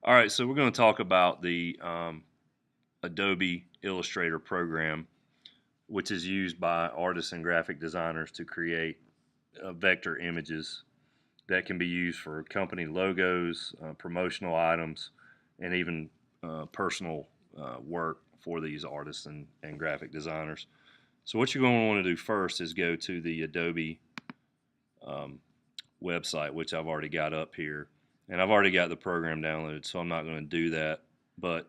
All right, so we're going to talk about the Adobe Illustrator program, which is used by artists and graphic designers to create vector images that can be used for company logos, promotional items, and even personal work for these artists and graphic designers. So what you're going to want to do first is go to the Adobe um, website, which I've already got up here. And I've already got the program downloaded, so I'm not going to do that. But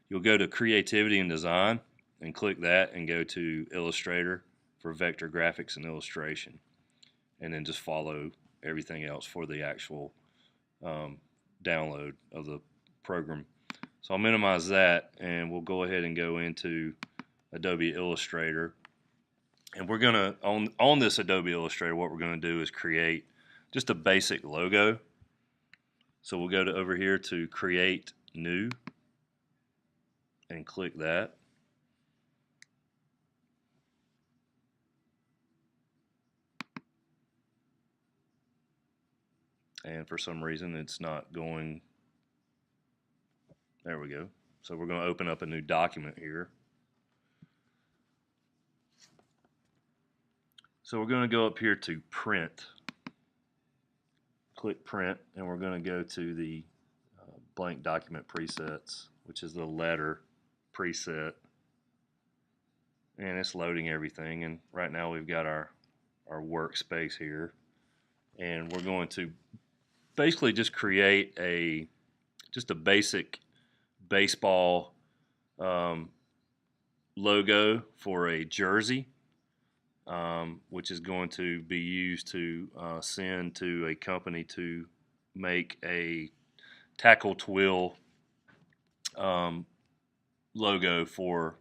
you'll go to Creativity and Design and click that and go to Illustrator for vector graphics and illustration. And then just follow everything else for the actual um, download of the program. So I'll minimize that and we'll go ahead and go into Adobe Illustrator. And we're gonna on this Adobe Illustrator, what we're gonna do is create just a basic logo. So we'll go to over here to Create New and click that. And for some reason it's not going. There we go. So we're going to open up a new document here. So we're going to go up here to Print. Click Print, and we're going to go to the blank document presets, which is the letter preset. And it's loading everything. And right now we've got our workspace here. And we're going to basically just create just a basic baseball logo for a jersey, which is going to be used to send to a company to make a tackle twill um, logo for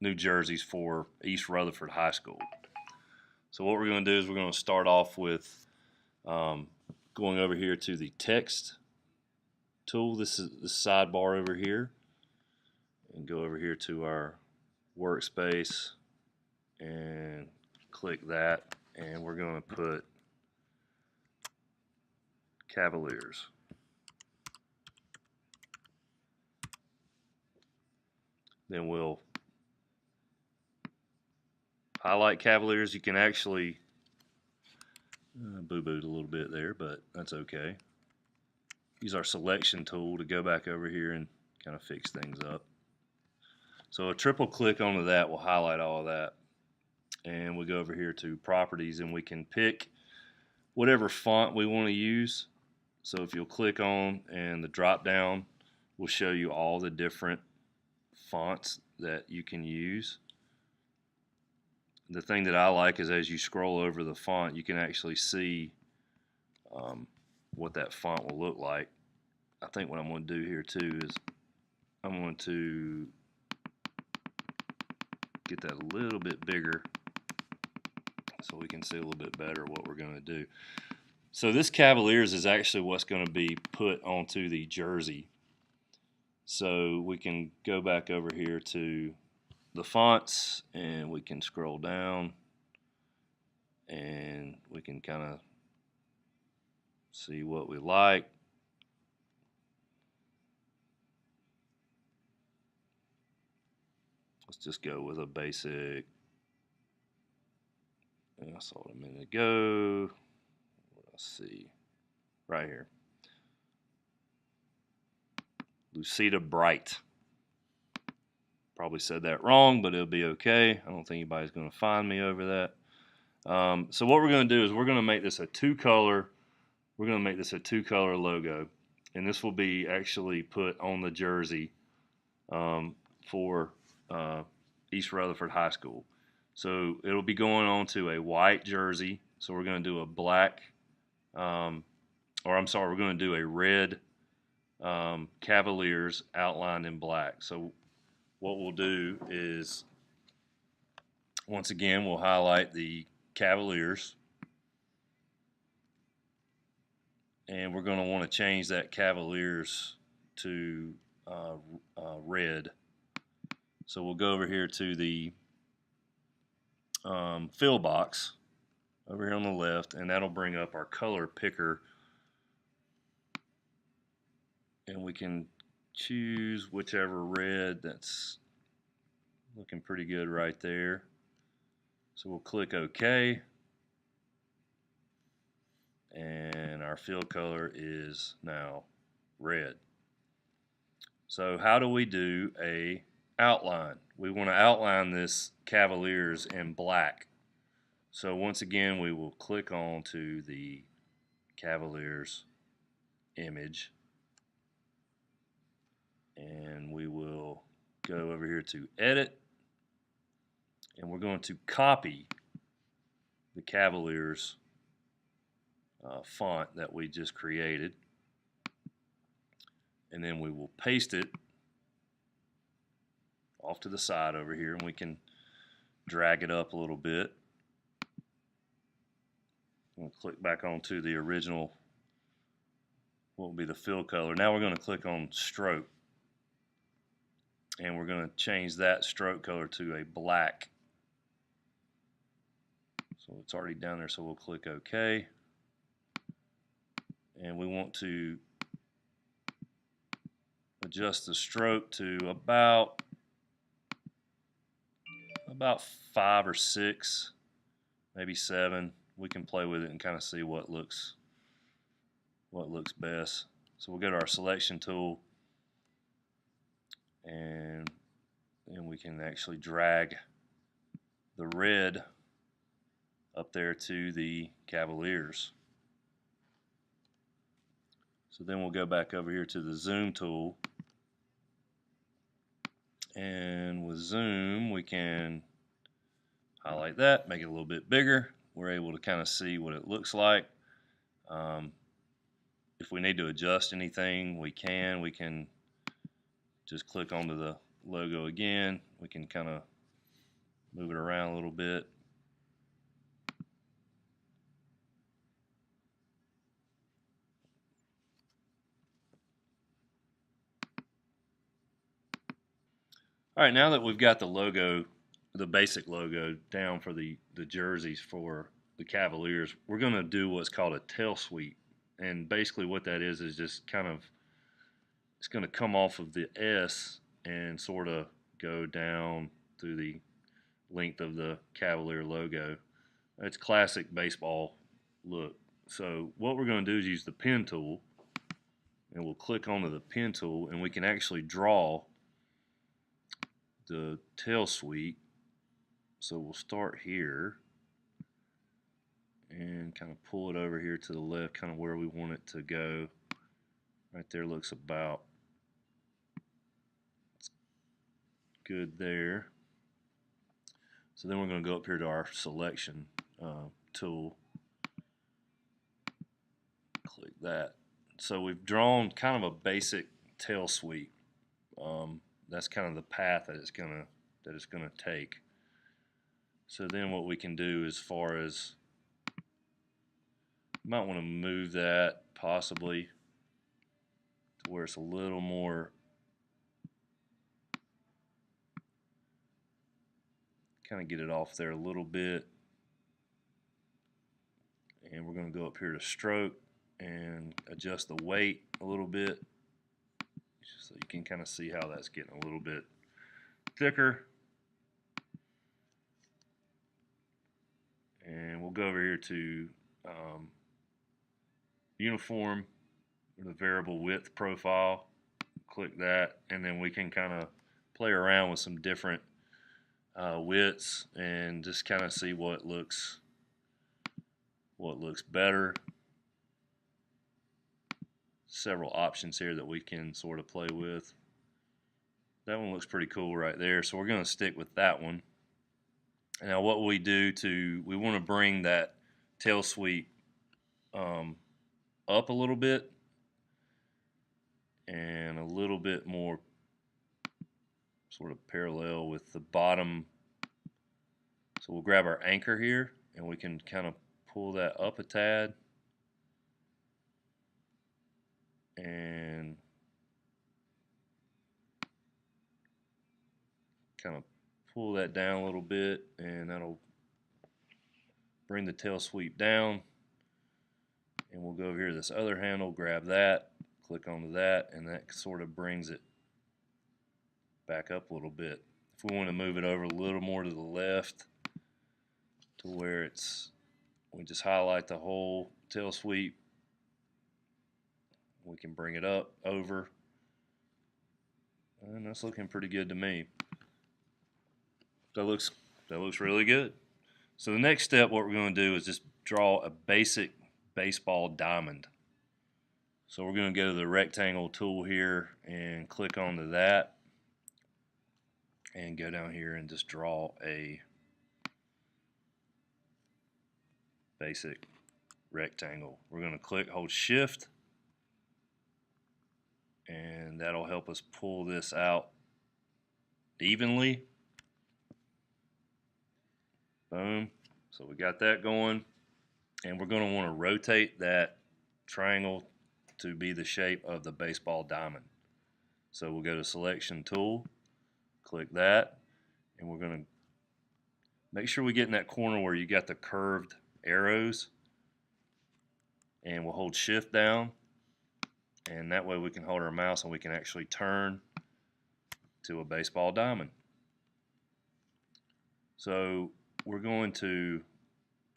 new jerseys for East Rutherford High School. So what we're going to do is we're going to start off with going over here to the text tool. This is the sidebar over here, and go over here to our workspace and click that, and we're going to put Cavaliers. Then we'll highlight Cavaliers. You can actually boo-booed a little bit there, but that's okay. Use our selection tool to go back over here and kind of fix things up. So a triple click onto that will highlight all of that. And we go over here to properties and we can pick whatever font we want to use. So if you'll click on, and the drop down will show you all the different fonts that you can use. The thing that I like is as you scroll over the font, you can actually see what that font will look like. I think what I'm going to do here too is I'm going to get that a little bit bigger so we can see a little bit better what we're going to do. So this Cavaliers is actually what's going to be put onto the jersey. So we can go back over here to the fonts and we can scroll down and we can kind of see what we like. Let's just go with a basic. I saw it a minute ago. Let's see. Right here. Lucida Bright. Probably said that wrong, but it'll be okay. I don't think anybody's going to find me over that. So what we're going to do is we're going to make this a two-color. We're going to make this a two-color logo, and this will be actually put on the jersey for East Rutherford High School. So it'll be going on to a white jersey. So we're going to do a black, or I'm sorry, we're going to do a red Cavaliers outlined in black. So what we'll do is, once again, we'll highlight the Cavaliers, and we're going to want to change that Cavaliers to red. So we'll go over here to the fill box over here on the left, and that'll bring up our color picker, and we can choose whichever red. That's looking pretty good right there. So we'll click OK. And our fill color is now red. So how do we do a outline? We want to outline this Cavaliers in black. So once again, we will click on to the Cavaliers image, and we will go over here to edit, and we're going to copy the Cavaliers font that we just created, and then we will paste it off to the side over here, and we can drag it up a little bit. We'll click back onto the original, what will be the fill color. Now we're going to click on stroke, and we're going to change that stroke color to a black. So it's already down there, so we'll click OK. And we want to adjust the stroke to about 5 or 6, maybe 7. We can play with it and kind of see what looks best. So we'll go to our selection tool, and then we can actually drag the red up there to the Cavaliers. So then we'll go back over here to the zoom tool, and with zoom we can highlight that, make it a little bit bigger. We're able to kind of see what it looks like. If we need to adjust anything, we can just click onto the logo again. We can kind of move it around a little bit. All right, now that we've got the logo, the basic logo down for the jerseys for the Cavaliers, we're going to do what's called a tail sweep. And basically what that is just kind of, it's going to come off of the S and sort of go down through the length of the Cavalier logo. It's classic baseball look. So what we're going to do is use the pen tool, and we'll click onto the pen tool, and we can actually draw the tail sweep. So we'll start here and kind of pull it over here to the left, kind of where we want it to go. Right there looks about good there. So then we're going to go up here to our selection tool, click that. So we've drawn kind of a basic tail sweep. That's kind of the path that it's gonna take. So then what we can do, as far as, you might want to move that possibly to where it's a little more, kind of get it off there a little bit. And we're going to go up here to stroke and adjust the weight a little bit, so you can kind of see how that's getting a little bit thicker. And we'll go over here to uniform, the variable width profile, click that, and then we can kind of play around with some different widths and just kind of see what looks better. Several options here that we can sort of play with. That one looks pretty cool right there, so we're going to stick with that one. Now what we do we want to bring that tail sweep up a little bit and a little bit more sort of parallel with the bottom. So we'll grab our anchor here, and we can kind of pull that up a tad and kind of pull that down a little bit, and that'll bring the tail sweep down. And we'll go over here to this other handle, grab that, Click onto that, and that sort of brings it back up a little bit. If we want to move it over a little more to the left to where we just highlight the whole tail sweep, we can bring it up over, and that's looking pretty good to me. That looks really good. So the next step, what we're going to do is just draw a basic baseball diamond. So we're going to go to the rectangle tool here and click onto that, and go down here and just draw a basic rectangle. We're going to hold shift, and that'll help us pull this out evenly. Boom. So we got that going, and we're going to want to rotate that triangle to be the shape of the baseball diamond. So we'll go to selection tool, click that, and we're going to make sure we get in that corner where you got the curved arrows, and we'll hold shift down, and that way we can hold our mouse and we can actually turn to a baseball diamond. So we're going to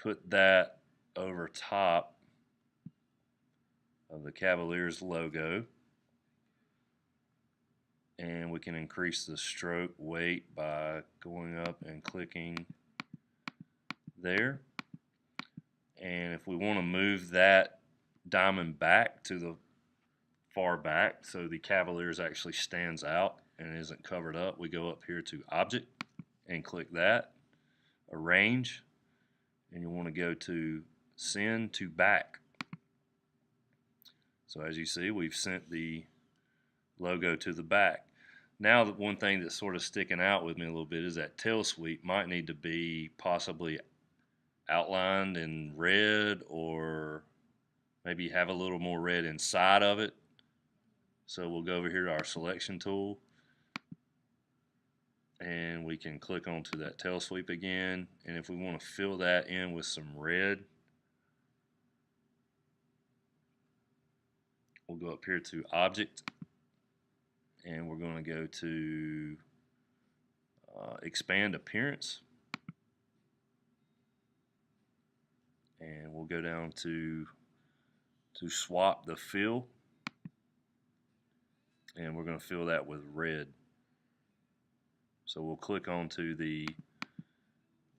put that over top of the Cavaliers logo, and we can increase the stroke weight by going up and clicking there. And if we want to move that diamond back to the far back so the Cavaliers actually stands out and isn't covered up, we go up here to Object and click that, Arrange, and you want to go to Send to Back. So as you see, we've sent the logo to the back. Now, the one thing that's sort of sticking out with me a little bit is that tail sweep might need to be possibly outlined in red, or maybe have a little more red inside of it. So we'll go over here to our selection tool, and we can click onto that tail sweep again, and if we want to fill that in with some red, we'll go up here to Object, and we're going to go to Expand Appearance, and we'll go down to swap the fill, and we're going to fill that with red. So we'll click onto the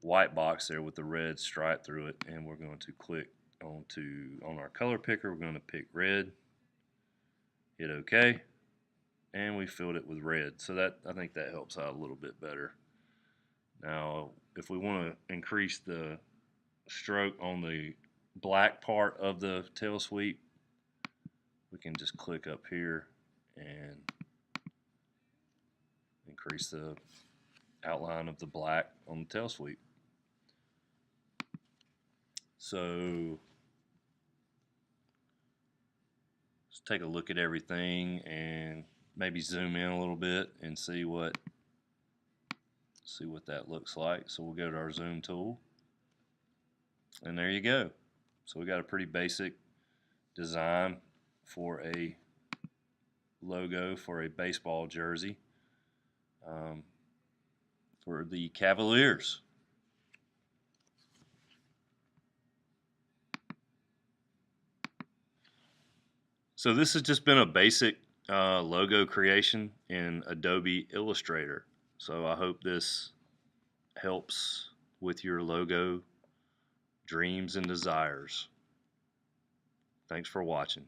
white box there with the red stripe through it, and we're going to click on our color picker. We're going to pick red, hit OK, and we filled it with red. So that, I think that helps out a little bit better. Now, if we want to increase the stroke on the black part of the tail sweep, we can just click up here and increase the outline of the black on the tail sweep. So let's take a look at everything and maybe zoom in a little bit and see what that looks like. So we'll go to our zoom tool, and there you go. So we got a pretty basic design for a logo for a baseball jersey for the Cavaliers. So this has just been a basic logo creation in Adobe Illustrator. So I hope this helps with your logo dreams and desires. Thanks for watching.